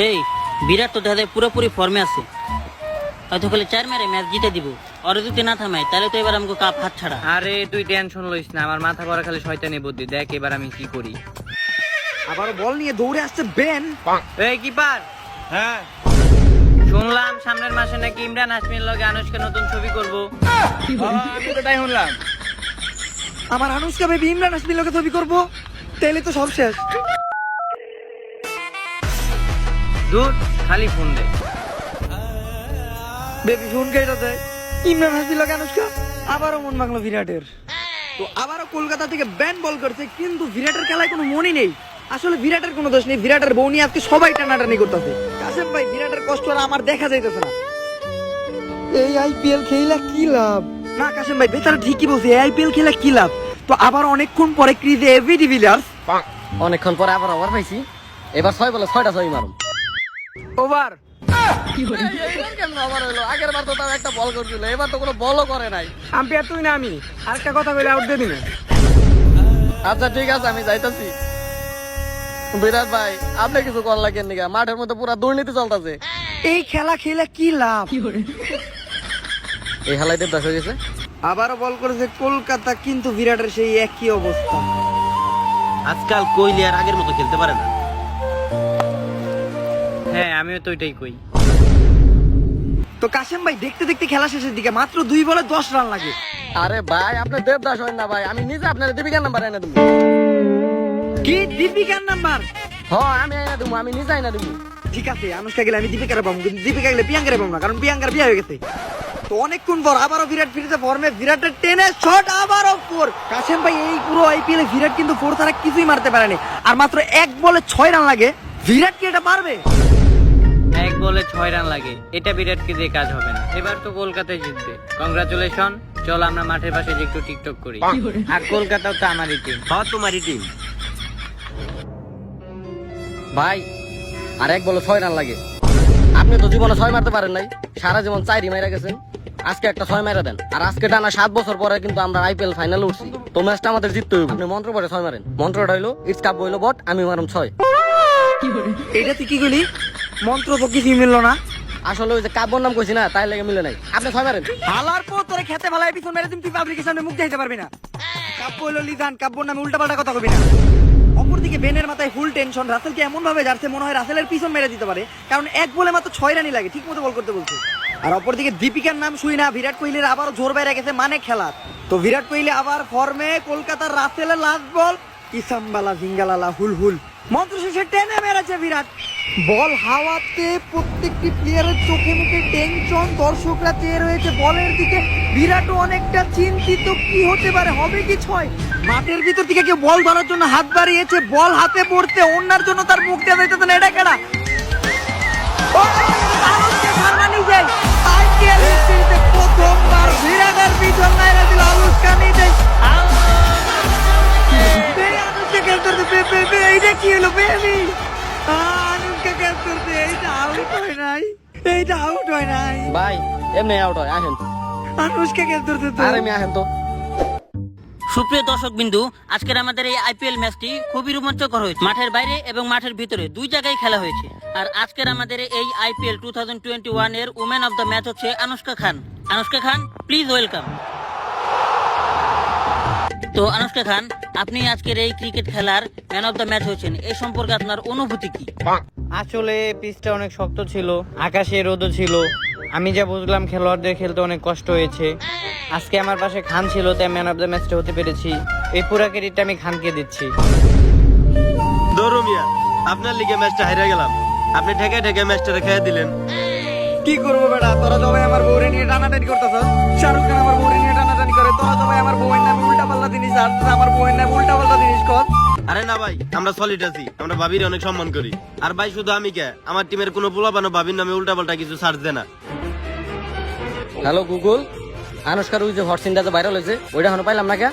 এই বিরাট তো দেখা যায় পুরোপুরি ফর্মে আছে, হয়তো খালি 4 মেরে ম্যাচ জিতে দিব। আর যদি না থামাই তাহলে তো এবার আমাকে কাপ হাত ছাড়া। আরে তুই টেনশন লইস না, আমার মাথা ভরা খালি শয়তানি বুদ্ধি। দেখ এবার আমি কি করি। আবার বল নিয়ে দৌড়ে আসছে বেন। এই কিপার, হ্যাঁ শুনলাম সামনের মাসে নাকি ইমরান হাশমির লগে আনুশকা নতুন ছবি করব। আমি তো তাই শুনলাম। আমার আনুশকা বেবি ইমরান হাশমির লগে ছবি করবো, তাইলে তো সব শেষ। দূর খালি ফোন দে। বেবি ফোন কেটে দেয়। ইমরান হাশমির লগে আনুশকা, আবারও মন মাগলো বিরাটের। তো আবারও কলকাতা থেকে ব্যান বল করছে, কিন্তু বিরাটের খেলায় কোনো মনই নেই। আসলে বিরাটের কোনো দোষ নেই, বিরাটের বউ নিয়ে আজকে সবাই টানাটানি করতেছে। কাসেম ভাই, বিরাটের কষ্ট আর আমার দেখা যাইতেছে না। এই আইপিএল খেলা কি লাভ? না কাসেম ভাই, বেচারা ঠিকই বলছে, এই আইপিএল খেলা কি লাভ? তো আবার অনেকক্ষণ পরে ক্রিজে এবি ডিভিলিয়ার্স। অনেকক্ষণ পরে আবার ওভার পাইছি, এবার 6 বলে 6টা 6 মারুম। ওভার এইবার কেমন ওভার হলো? আগের বার তো তাও একটা বল করছিল, এবার তো কোনো বলও করে নাই। আম্পায়ার তুই না আমি, আরেকটা কথা কইলে আউট দিয়ে দিবেন। আচ্ছা ঠিক আছে, আমি যাইতাছি। বিরাট ভাই, আপনি কিছু কর লাগেন নিগা, মাঠের মধ্যে পুরা দুর্নীতি চলতেছে। এই খেলা খেলে কি লাভ? এই হালাই দেব হয়ে গেছে। আবারও বল করেছে কলকাতা, কিন্তু বিরাটের সেই একই অবস্থা। আজকাল কোহলি আর আগের মতো খেলতে পারে না। হ্যাঁ আমিও তো ওইটাই কই। তো কাসেম ভাই, দেখতে দেখতে খেলা শেষের দিকে মাত্র 2 বলে 10 রান লাগে। আরে ভাই, আপনি দেবদাস হন না ভাই, আমি নিজে আপনার দীপিকার নাম্বার এনে দেবো। কি দীপিকার নাম্বার? হ্যাঁ আমি এনে দেবো, আমি নিজে এনে দেবো। ঠিক আছে, আনুষ্কা গেলে আমি দীপিকারে পাবো, কিন্তু দীপিকা গেলে প্রিয়াঙ্কারে পাবো না, কারণ প্রিয়াঙ্কার বিয়ে হয়ে গেছে। তো অনেকক্ষণ পর আবারও বিরাট ফিরেছে ফর্মে। বিরাটের টেনে শট, আবারও 4। কাসেম ভাই, এই পুরো আইপিএল এ বিরাট কিন্তু 4 ছাড়া কিছুই মারতে পারেনি, আর মাত্র 1 বলে 6 রান লাগে। বিরাট কি এটা পারবে? 1 বলে 6 রান লাগে, এটা বিরাটকে দিয়ে কাজ হবে না। এবার তো কলকাতায় জিতবে। কংগ্রাচুলেশন। চলো আমরা মাঠের পাশে যে একটু টিকটক করি। আর কলকাতাও তো আমারই টিম। হ্যাঁ তোমারই টিম। ভাই আর 1 বলে 6 রান লাগে। আপনি তো জীবনে 6 মারতে পারেন নাই, সারা জীবন 4ই মাইরা গেছেন। আজকে একটা 6 মাইরা দেন। আর আজকে টানা 7 বছর পরে কিন্তু আমরা আইপিএল ফাইনালে উঠছি। তো ম্যাচটা আমাদের জিততে হবে। আপনি মন্ত্র পড়ে 6 মারেন। মন্ত্রটা হইলো ইটস কাপ হইলো বট, আমি মারুম 6। এটা তুই কি করলি? মন্ত্র তো কিছু মিললো না। আসলে ওই যে কাব্যর নাম কইছি না, তাই লেগে মিলে নাই। আপনি 6 মারেন। হালার পর তোরে খেতে ভালাই পিছন মেরে তুই পাবলিকের সামনে মুখ দেখাইতে পারবি না। কাব্য হইলো লিজান, কাব্যর নামে উল্টাপাল্টা কথা কবি না। অপরদিকে বেনের মাথায় ফুল টেনশন। রাসেলকে এমন ভাবে যাচ্ছে মনে হয় রাসেলের পিছন মেরে দিতে পারে, কারণ 1 বলে মাত্র 6 রানই লাগে, ঠিক মতো বল করতে বলছে। আর অপরদিকে দীপিকার নাম শুই না, বিরাট কোহলির আবারও জোর বাইরে গেছে মানে খেলার। তো বিরাট কোহলি আবার ফর্মে, কলকাতার রাসেলের লাস্ট বল, কিসামবালা জিঙ্গালালা হুল হুল, মন্ত্র শেষে টেনে মেরেছে বিরাট। বল হাওয়াতে, প্রত্যেকটি প্লেয়ারের চোখে মুখে টেনশন, দর্শকরা চেয়ে রয়েছে বলের দিকে। বিরাটও অনেকটা চিন্তিত, কি হতে পারে, হবে কি 6? মাঠের ভিতর থেকে কেউ বল ধরার জন্য হাত বাড়িয়েছে, বল হাতে পড়তে অন্যার জন্য তার মুখ দেওয়া যাইতেছে না। এটা কেনা আইপিএল হিস্ট্রিতে প্রথমবার বিরাটের পিছন মেরে দিল আনুশকা নিজে। এইটা কি হলো বেবি? আনুশকা ক্যাচ করতে, এইটা আউট হয় নাই, এইটা আউট হয় নাই। ভাই এমনি আউট হয়, আসেন। আনুশকা ক্যাচ করতে তো। আরে আমি আসেন তো। সুপ্রিয় দর্শক বিন্দু, আজকের আমাদের এই আইপিএল ম্যাচটি খুবই রোমাঞ্চকর হয়েছে। মাঠের বাইরে এবং মাঠের ভিতরে 2 জায়গায় খেলা হয়েছে। আর আজকের আমাদের এই আইপিএল 2021 এর উমেন অফ দ্য ম্যাচ হচ্ছে আনুশকা খান। আনুশকা খান, প্লিজ ওয়েলকাম। তো আনুশকা খান, আপনি আজকের এই ক্রিকেট খেলার ম্যান অফ দ্য ম্যাচ হয়েছেন, এই সম্পর্কে আপনার অনুভূতি কি? আসলে পিচটা অনেক শক্ত ছিল, আকাশে রোদও ছিল। আমি যা বুঝলাম খেলোয়াড়দের খেলতে অনেক কষ্ট হয়েছে। আজকে আমার পাশে খান ছিল, তাই ম্যান অফ দ্য ম্যাচটা হতে পেরেছি। এই পুরা ক্রেডিটটা আমি খানকে দিচ্ছি। দৌড়ো মিয়া, আপনার লিগে ম্যাচটা হেরে গেলাম। আপনি ঠেকে ঠেকে ম্যাচটা রেখে দিলেন। কি করবো বেটা, তোরা সবাই আমার বউরে নিয়ে টানাটানি করতেছ। শাহরুখ খান আমার বউরে নিয়ে টানাটানি করে, তোরা সবাই আমার বউয়ের নামে উল্টা পাল্টা জিনিস, আর তোরা আমার বউয়ের নামে উল্টা পাল্টা জিনিস কর। আরে না ভাই, আমরা সলিড আছি, আমরা ভাবির অনেক সম্মান করি। আর ভাই শুধু আমি কে, আমার টিমের কোনো পোলাপানো ভাবির নামে উল্টাপাল্টা কিছু সার্চ দেয় না। হ্যালো গুগল, আনুশকার ওই যে হট সিনটা যে ভাইরাল হয়েছে, ওইটা এখনো পাইলাম না কে?